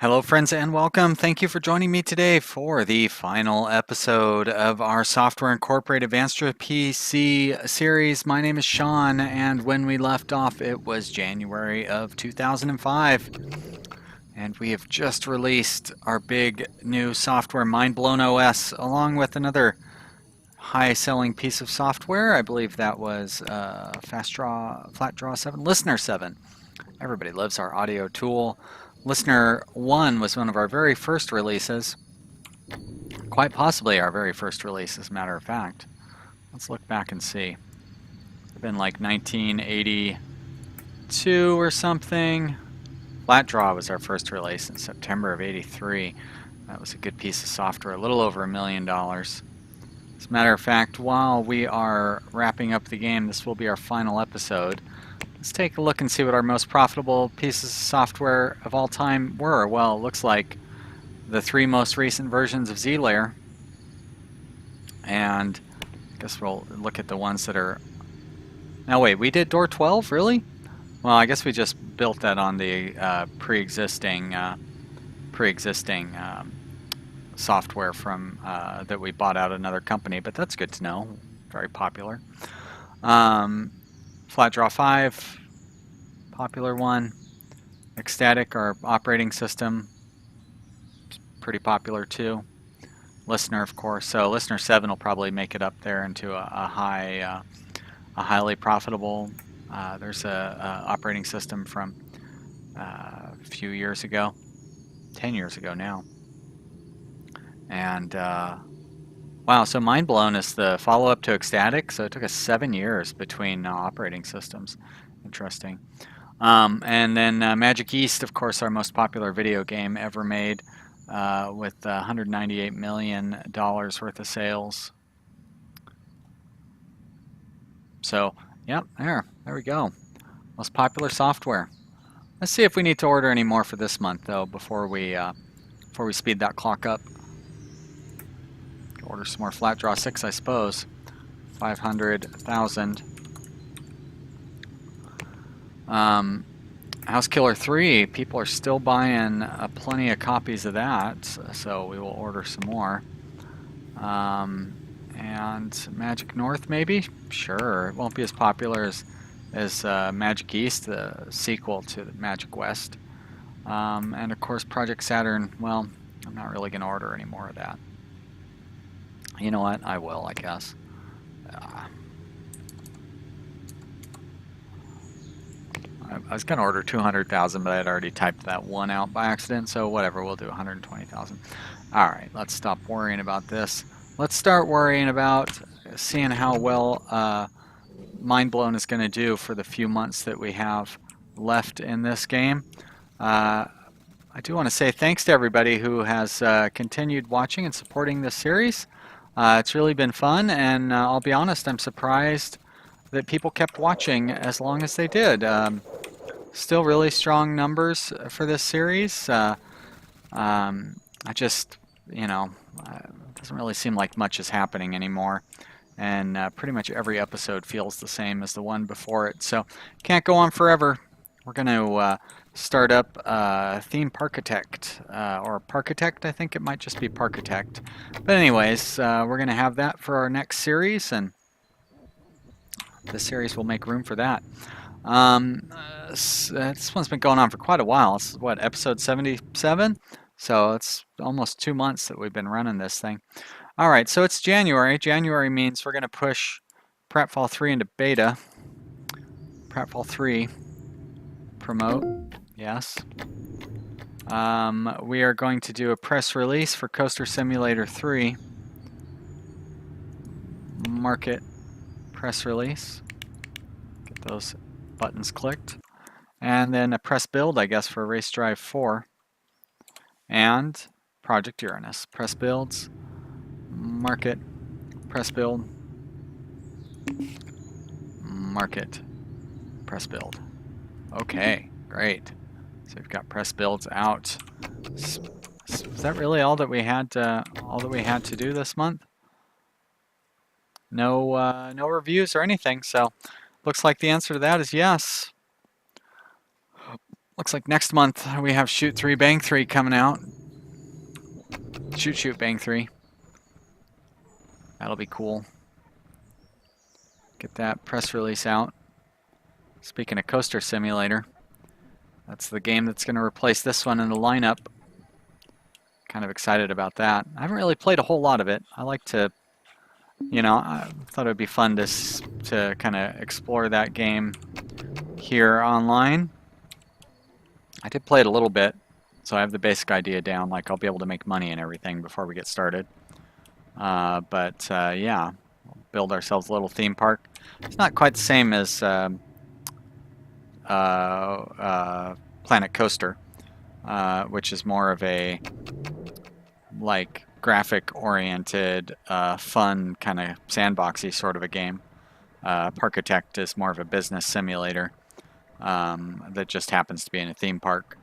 Hello, friends, and welcome. Thank you for joining me today for the final episode of our Software Incorporated Vanstra PC series. My name is Sean, and when we left off, it was January of 2005. And we have just released our big new software, Mindblown OS, along with another high-selling piece of software. I believe that was Flat Draw 7, Listener 7. Everybody loves our audio tool. Listener 1 was one of our very first releases, quite possibly our very first release, as a matter of fact. Let's look back and see. It's been like 1982 or something. Flat Draw was our first release in September of '83. That was a good piece of software, a little over $1 million. As a matter of fact, while we are wrapping up the game, this will be our final episode. Let's take a look and see what our most profitable pieces of software of all time were. Well, it looks like the 3 most recent versions of ZLayer. And I guess we'll look at the ones that are... Now wait, we did Door 12? Really? Well, I guess we just built that on the pre-existing software from that we bought out another company, but that's good to know. Very popular. Flat Draw 5, popular one. Ecstatic, our operating system, pretty popular too. Listener, of course. So Listener 7 will probably make it up there into a highly profitable. There's a operating system from a few years ago, 10 years ago now. And wow, so Mindblown is the follow-up to Ecstatic, so it took us 7 years between operating systems. Interesting. And then Magic East, of course, our most popular video game ever made, with $198 million worth of sales. So, yep, there we go. Most popular software. Let's see if we need to order any more for this month, though, before we speed that clock up. Order some more Flat Draw 6, I suppose. 500,000. House Killer 3, people are still buying plenty of copies of that, so we will order some more. And Magic North, maybe? Sure, it won't be as popular as Magic East, the sequel to the Magic West. And of course Project Saturn, well, I'm not really going to order any more of that. You know what? I will, I guess. I was going to order 200,000, but I had already typed that one out by accident, so whatever, we'll do 120,000. All right, let's stop worrying about this. Let's start worrying about seeing how well Mindblown is going to do for the few months that we have left in this game. I do want to say thanks to everybody who has continued watching and supporting this series. It's really been fun, and I'll be honest, I'm surprised that people kept watching as long as they did. Still really strong numbers for this series. I just, you know, it doesn't really seem like much is happening anymore. And pretty much every episode feels the same as the one before it. So can't go on forever. We're going to start up Theme Parkitect, or Parkitect, I think it might just be Parkitect. But anyways, we're going to have that for our next series, and this series will make room for that. This one's been going on for quite a while. It's what, episode 77? So it's almost 2 months that we've been running this thing. All right, so it's January. January means we're going to push Pratfall 3 into beta. Pratfall 3, promote, yes. We are going to do a press release for Coaster Simulator 3. Market press release. Get those buttons clicked. And then a press build, I guess, for Race Drive 4. And Project Uranus. Press builds, market, press build, market, press build. Okay, great. So we've got press builds out. Is that really all that we had to do this month? No, no reviews or anything. So looks like the answer to that is yes. Looks like next month we have Shoot 3 Bang 3 coming out. Shoot Bang 3. That'll be cool. Get that press release out. Speaking of Coaster Simulator, that's the game that's going to replace this one in the lineup. Kind of excited about that. I haven't really played a whole lot of it. I like to, I thought it would be fun to kind of explore that game here online. I did play it a little bit, so I have the basic idea down. Like, I'll be able to make money and everything before we get started. Yeah, we'll build ourselves a little theme park. It's not quite the same as Planet Coaster, which is more of a like graphic-oriented, fun kind of sandboxy sort of a game. Parkitect is more of a business simulator that just happens to be in a theme park.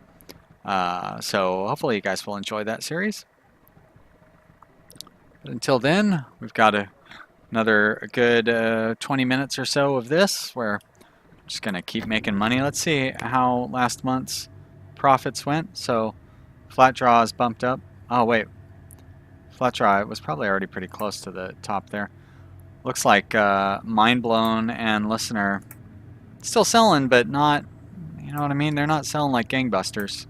So hopefully you guys will enjoy that series. But until then, we've got another good 20 minutes or so of this where I'm just going to keep making money. Let's see how last month's profits went. So flat draw is bumped up. Oh, wait. Flat draw was probably already pretty close to the top there. Looks like Mind Blown and Listener still selling, but not, you know what I mean? They're not selling like gangbusters.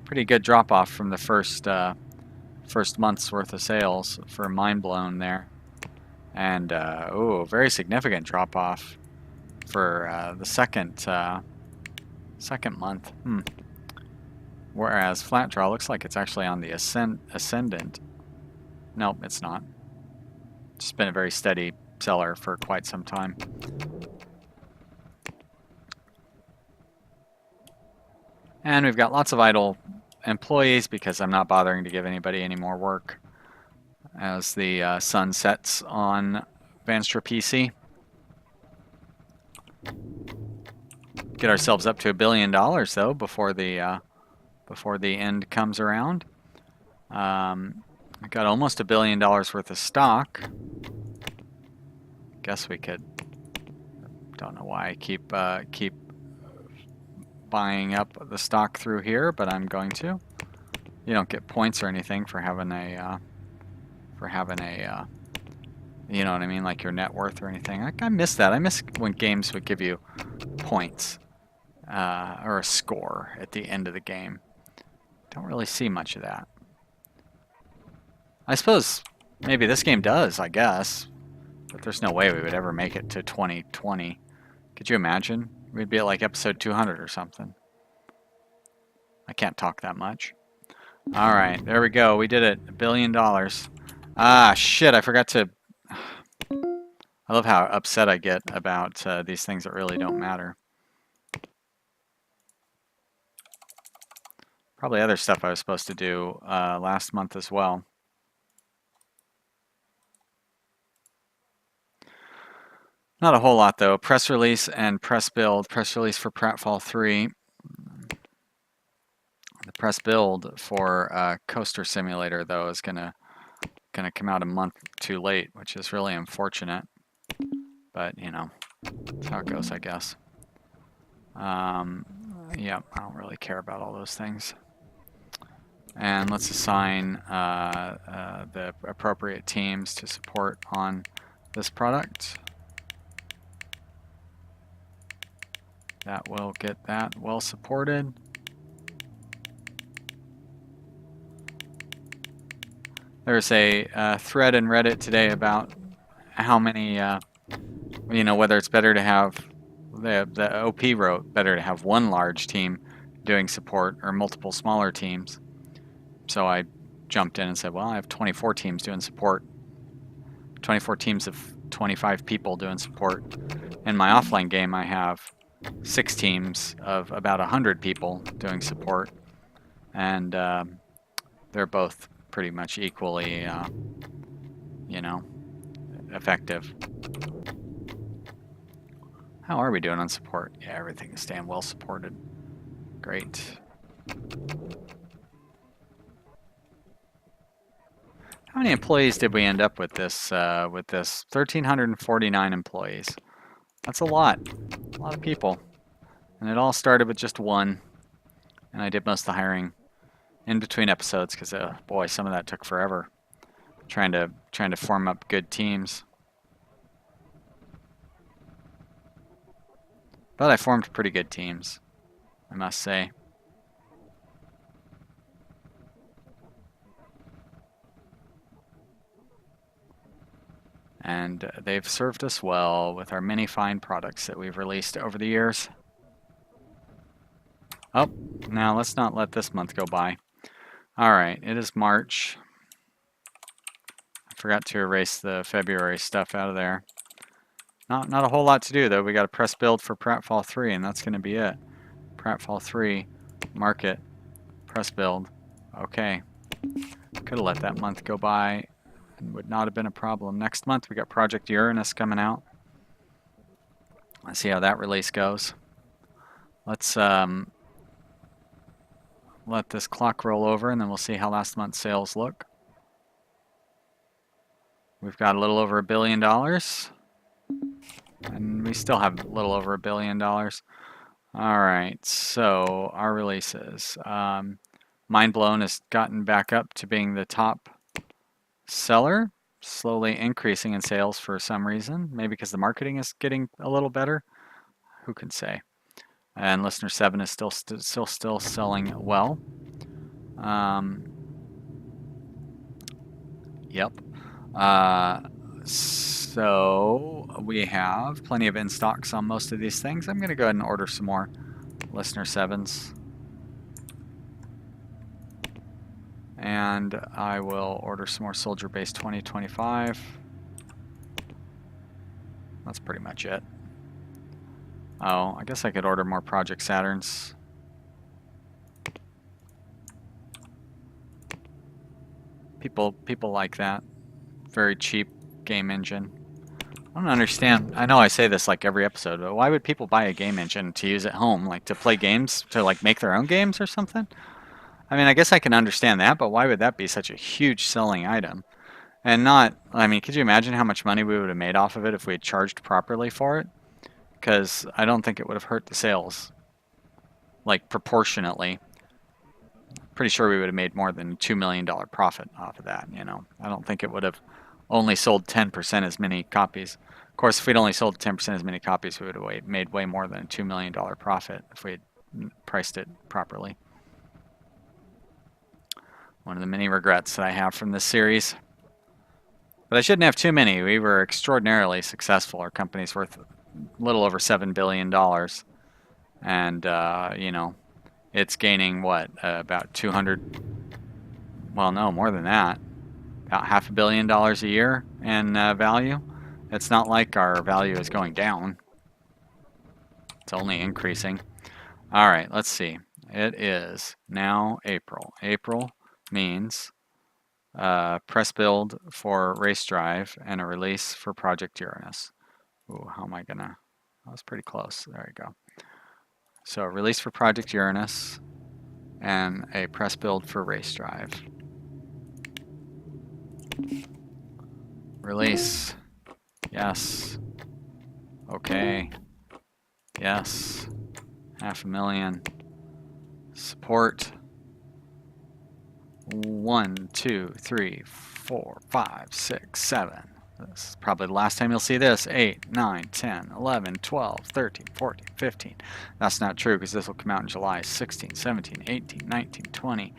Pretty good drop off from the first month's worth of sales for Mind Blown there. And, oh, very significant drop off for the second month. Whereas Flat Draw looks like it's actually on the ascendant. Nope, it's not. It's been a very steady seller for quite some time. And we've got lots of idle employees because I'm not bothering to give anybody any more work as the sun sets on Vanstra PC. Get ourselves up to $1 billion though before the end comes around. I got almost $1 billion worth of stock. Guess we could. Don't know why I keep buying up the stock through here, but I'm going to. You don't get points or anything for having a you know what I mean, like your net worth or anything. I miss that. I miss when games would give you points or a score at the end of the game. Don't really see much of that. I suppose maybe this game does, I guess. But there's no way we would ever make it to 2020. Could you imagine? We'd be at like episode 200 or something. I can't talk that much. All right, there we go. We did it. $1 billion. Ah, shit, I forgot to... I love how upset I get about these things that really don't matter. Probably other stuff I was supposed to do last month as well. Not a whole lot though. Press release and press build. Press release for Pratfall 3. The press build for Coaster Simulator though is gonna come out a month too late, which is really unfortunate. But you know, that's how it goes, I guess. Yeah, I don't really care about all those things. And let's assign the appropriate teams to support on this product. That will get that well supported. There's a thread in Reddit today about how many, you know, whether it's better to have, the OP wrote, better to have one large team doing support or multiple smaller teams. So I jumped in and said, well, I have 24 teams doing support. 24 teams of 25 people doing support. In my offline game, I have 6 teams of about 100 people doing support. And they're both pretty much equally, you know, effective. How are we doing on support? Yeah, everything is staying well supported. Great. How many employees did we end up with this? 1,349 employees. That's a lot of people. And it all started with just one, and I did most of the hiring in between episodes because, boy, some of that took forever. Trying to form up good teams. But I formed pretty good teams, I must say. And they've served us well with our many fine products that we've released over the years. Oh, now let's not let this month go by. All right, it is March. I forgot to erase the February stuff out of there. Not a whole lot to do though. We got a press build for Pratfall 3, and that's going to be it. Pratfall 3, market, press build. Okay. Could have let that month go by and would not have been a problem. Next month we got Project Uranus coming out. Let's see how that release goes. Let's let this clock roll over, and then we'll see how last month's sales look. We've got a little over $1 billion, and we still have a little over $1 billion. All right, so our releases. Mind Blown has gotten back up to being the top seller, slowly increasing in sales for some reason. Maybe because the marketing is getting a little better. Who can say? And Listener 7 is still selling well. Yep. So we have plenty of in stocks on most of these things. I'm going to go ahead and order some more Listener 7s. And I will order some more Soldier Base 2025. That's pretty much it. Oh, I guess I could order more Project Saturns. People like that. Very cheap game engine. I don't understand. I know I say this like every episode, but why would people buy a game engine to use at home? Like to play games, to like make their own games or something? I mean, I guess I can understand that, but why would that be such a huge selling item? And not, I mean, could you imagine how much money we would have made off of it if we had charged properly for it? Because I don't think it would have hurt the sales, like proportionately. Pretty sure we would have made more than a $2 million profit off of that, you know. I don't think it would have only sold 10% as many copies. Of course, if we'd only sold 10% as many copies, we would have made way more than a $2 million profit if we had priced it properly. One of the many regrets that I have from this series. But I shouldn't have too many. We were extraordinarily successful. Our company's worth a little over $7 billion. And, you know, it's gaining what, about 200, well, no, more than that. About $500 million a year in value. It's not like our value is going down. It's only increasing. All right, let's see. It is now April. April means press build for Race Drive and a release for Project Uranus. Ooh, how am I gonna? That was pretty close. There we go. So release for Project Uranus and a press build for Race Drive. Release. Yes. Okay. Yes. $500,000. Support. 1, 2, 3, 4, 5, 6, 7. This is probably the last time you'll see this. 8, 9, 10, 11, 12, 13, 14, 15. That's not true because this will come out in July. 16, 17, 18, 19, 20.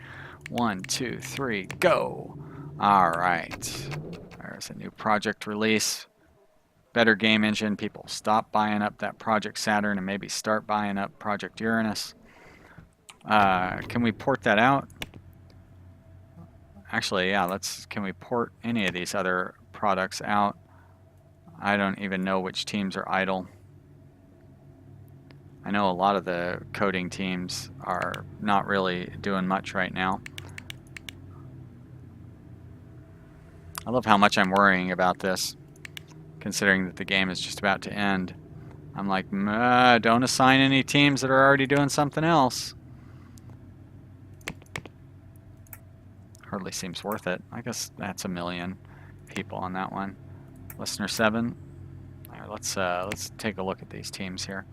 1, 2, 3, go. All right. There's a new project release. Better game engine. People stop buying up that Project Saturn and maybe start buying up Project Uranus. Can we port that out? Actually, yeah, can we port any of these other products out? I don't even know which teams are idle. I know a lot of the coding teams are not really doing much right now. I love how much I'm worrying about this, considering that the game is just about to end. I'm like, don't assign any teams that are already doing something else. Hardly seems worth it. I guess that's 1 million people on that one. Listener 7. All right, let's take a look at these teams here.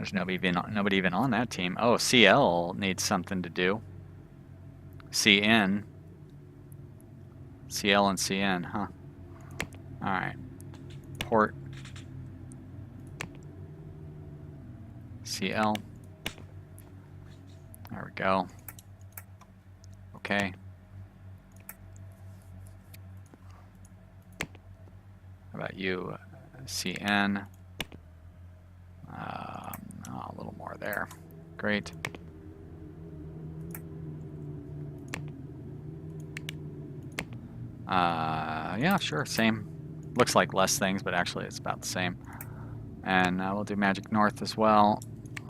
There's nobody even on that team. Oh, CL needs something to do. CN. CL and CN, huh? All right. Port. CL. There we go. Okay. How about you, CN? A little more there. Great. Yeah, sure, same. Looks like less things, but actually it's about the same. And we'll do Magic North as well.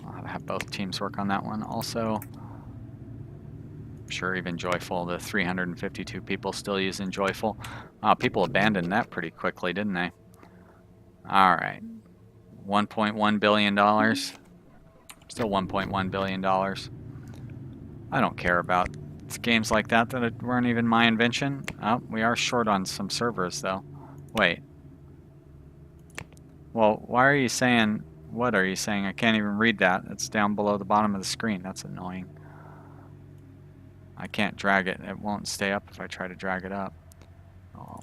I'll have both teams work on that one also. I'm sure even Joyful, the 352 people still using Joyful. People abandoned that pretty quickly, didn't they? All right. $1.1 billion. Still $1.1 billion. I don't care about games like that weren't even my invention. Oh, we are short on some servers, though. Wait. Well, why are you saying... What are you saying? I can't even read that. It's down below the bottom of the screen. That's annoying. I can't drag it. It won't stay up if I try to drag it up. Oh.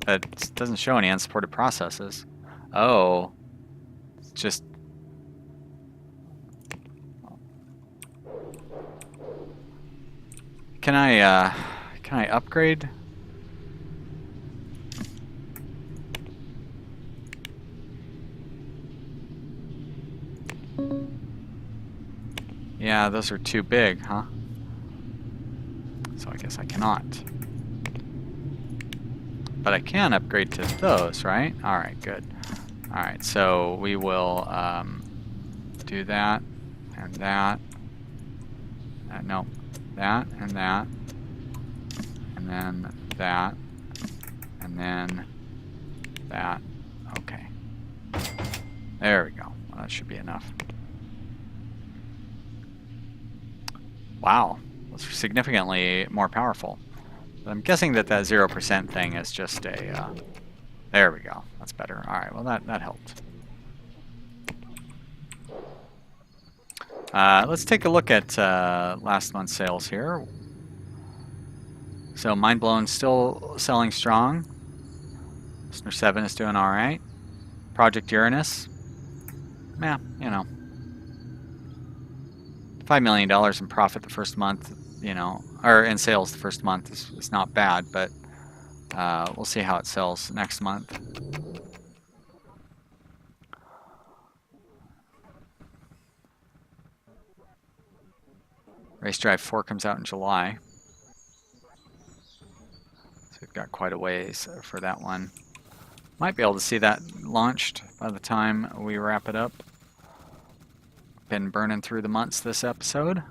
It doesn't show any unsupported processes. Oh. It's just... Can I upgrade? Yeah, those are too big, huh? So I guess I cannot. But I can upgrade to those, right? Alright, good. Alright, so we will do that and that. No, that and that. And then that. And then that. Okay. There we go. Well, that should be enough. Wow, that's significantly more powerful. But I'm guessing that 0% thing is just a... there we go. That's better. All right, well, that helped. Let's take a look at last month's sales here. So Mind Blown still selling strong. Listener 7 is doing all right. Project Uranus. Yeah, you know. $5 million in profit the first month, you know, or in sales the first month is not bad, but we'll see how it sells next month. Race Drive 4 comes out in July. So we've got quite a ways for that one. Might be able to see that launched by the time we wrap it up. Been burning through the months this episode.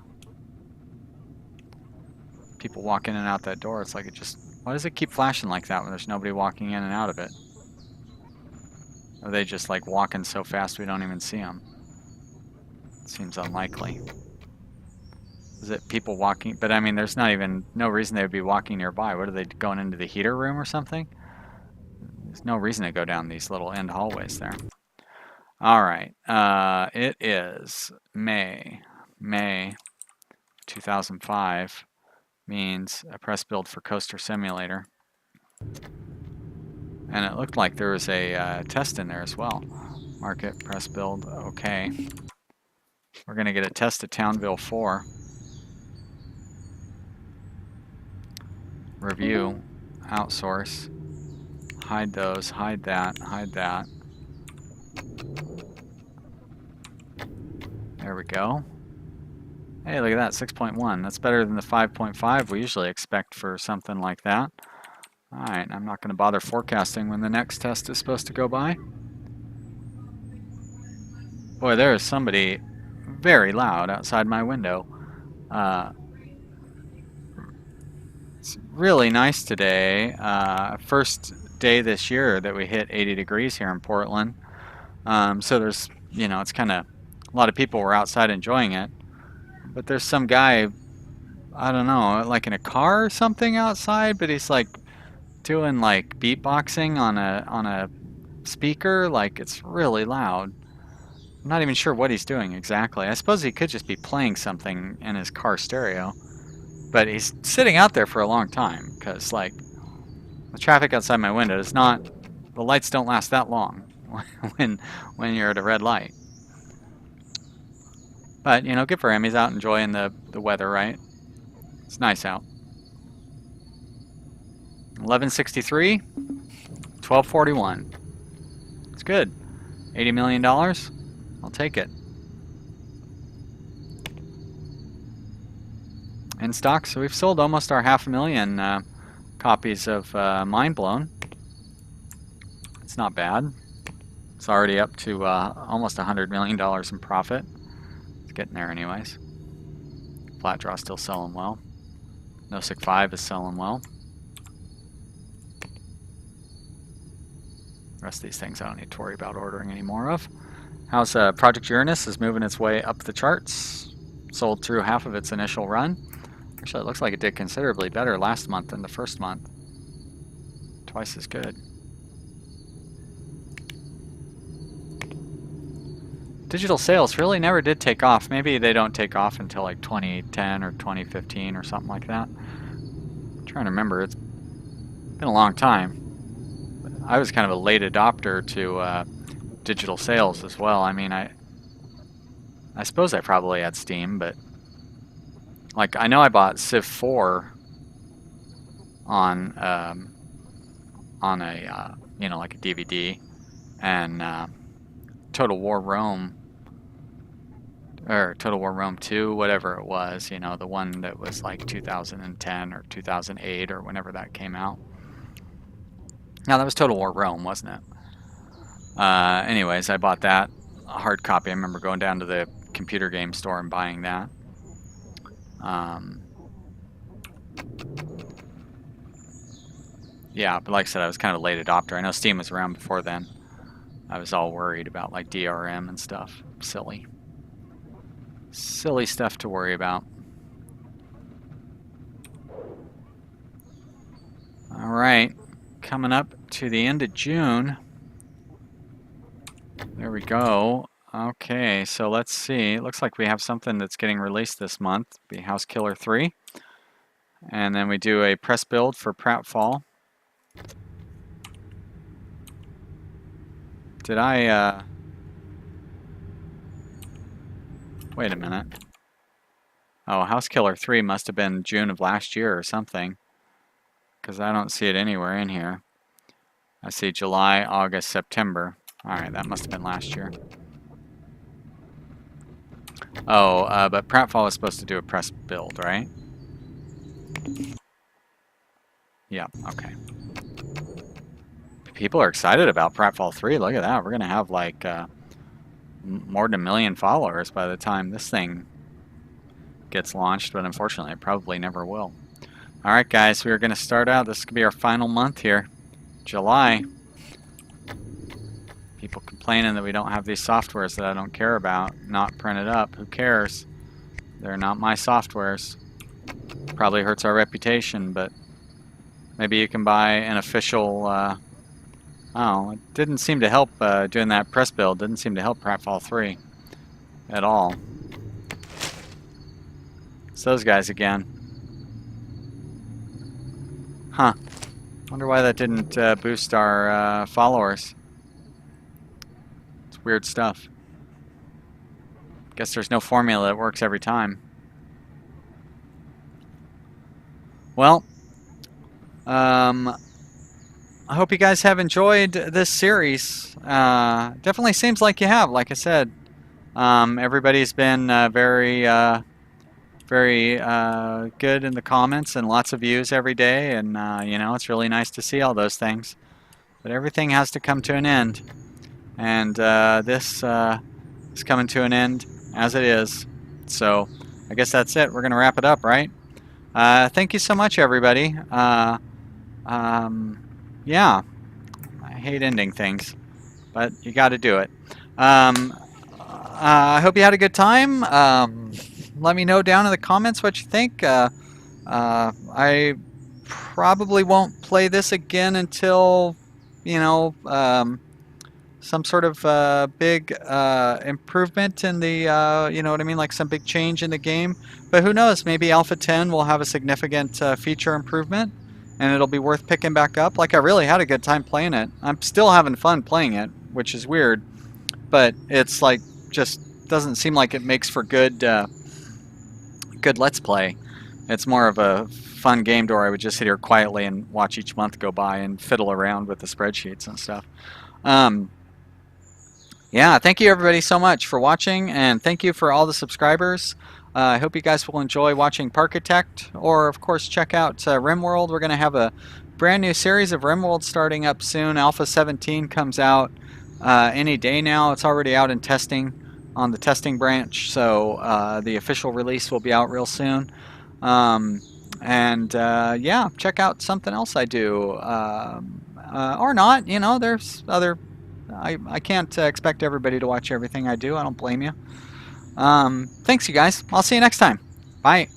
People walk in and out that door. It's like it just... Why does it keep flashing like that when there's nobody walking in and out of it? Are they just like walking so fast we don't even see them? Seems unlikely. Is it people walking? But I mean, there's not even... No reason they would be walking nearby. What are they going into the heater room or something? There's no reason to go down these little end hallways there. All right, it is May 2005, means a press build for Coaster Simulator. And it looked like there was a test in there as well. Market, press build, okay. We're gonna get a test of Townville 4. Review, outsource, hide those, hide that, hide that. There we go. Hey, look at that, 6.1. That's better than the 5.5 we usually expect for something like that. Alright, I'm not going to bother forecasting when the next test is supposed to go by. Boy, there is somebody very loud outside my window. It's really nice today. First day this year that we hit 80 degrees here in Portland. So there's, you know, it's kind of... A lot of people were outside enjoying it, but there's some guy, I don't know, like in a car or something outside, but he's like doing like beatboxing on a speaker, like it's really loud. I'm not even sure what he's doing exactly. I suppose he could just be playing something in his car stereo. But he's sitting out there for a long time, because, like, the traffic outside my window is not... The lights don't last that long when you're at a red light. But, you know, good for him. He's out enjoying the weather, right? It's nice out. 1163, 1241. It's good. $80 million. I'll take it. In stock, so we've sold almost our 500,000 copies of Mind Blown. It's not bad. It's already up to almost $100 million in profit. It's getting there anyways. Flat Draw still selling well. NOSIC 5 is selling well. The rest of these things I don't need to worry about ordering any more of. How's Project Uranus is moving its way up the charts. Sold through half of its initial run. Actually, it looks like it did considerably better last month than the first month. Twice as good. Digital sales really never did take off. Maybe they don't take off until like 2010 or 2015 or something like that. I'm trying to remember. It's been a long time. I was kind of a late adopter to digital sales as well. I mean, I suppose I probably had Steam, but like I know I bought Civ 4 on a you know, like a DVD, and Total War Rome, or Total War Rome 2, whatever it was, you know, the one that was like 2010 or 2008 or whenever that came out. No, that was Total War Rome, wasn't it? Anyways, I bought that, a hard copy. I remember going down to the computer game store and buying that. Yeah, but like I said, I was kind of a late adopter. I know Steam was around before then. I was all worried about like DRM and stuff. Silly. Silly stuff to worry about. Alright, coming up to the end of June. There we go. Okay, so let's see. It looks like we have something that's getting released this month. It'll be House Killer 3. And then we do a press build for Pratfall. Did I, wait a minute. Oh, House Killer 3 must have been June of last year or something, because I don't see it anywhere in here. I see July, August, September. Alright, that must have been last year. Oh, but Pratfall is supposed to do a press build, right? Yeah, okay. People are excited about Pratfall 3. Look at that. We're going to have like more than 1 million followers by the time this thing gets launched, but unfortunately it probably never will. Alright guys, we are going to start out. This could be our final month here. July. People complaining that we don't have these softwares that I don't care about, not printed up. Who cares? They're not my softwares. Probably hurts our reputation, but maybe you can buy an official... oh, it didn't seem to help doing that press build. Didn't seem to help Pratfall 3 at all. It's those guys again. Huh. Wonder why that didn't boost our followers. It's weird stuff. Guess there's no formula that works every time. Well, I hope you guys have enjoyed this series. Definitely seems like you have, like I said. Everybody's been very good in the comments and lots of views every day, and you know, it's really nice to see all those things. But everything has to come to an end, and this is coming to an end as it is. So I guess that's it. We're going to wrap it up, right? Thank you so much, everybody. Yeah, I hate ending things, but you got to do it. I hope you had a good time. Let me know down in the comments what you think. I probably won't play this again until, you know, some sort of big improvement in the, you know what I mean, like some big change in the game. But who knows? Maybe Alpha 10 will have a significant feature improvement, and it'll be worth picking back up. Like, I really had a good time playing it. I'm still having fun playing it, which is weird, but it's like just doesn't seem like it makes for good Let's Play. It's more of a fun game where I would just sit here quietly and watch each month go by and fiddle around with the spreadsheets and stuff. Yeah, thank you everybody so much for watching, and thank you for all the subscribers. I hope you guys will enjoy watching Parkitect, or of course check out RimWorld. We're going to have a brand new series of RimWorld starting up soon. Alpha 17 comes out any day now. It's already out in testing on the testing branch, so the official release will be out real soon. Yeah, check out something else I do, or not. You know, there's other. I can't expect everybody to watch everything I do. I don't blame you. Thanks, you guys. I'll see you next time. Bye.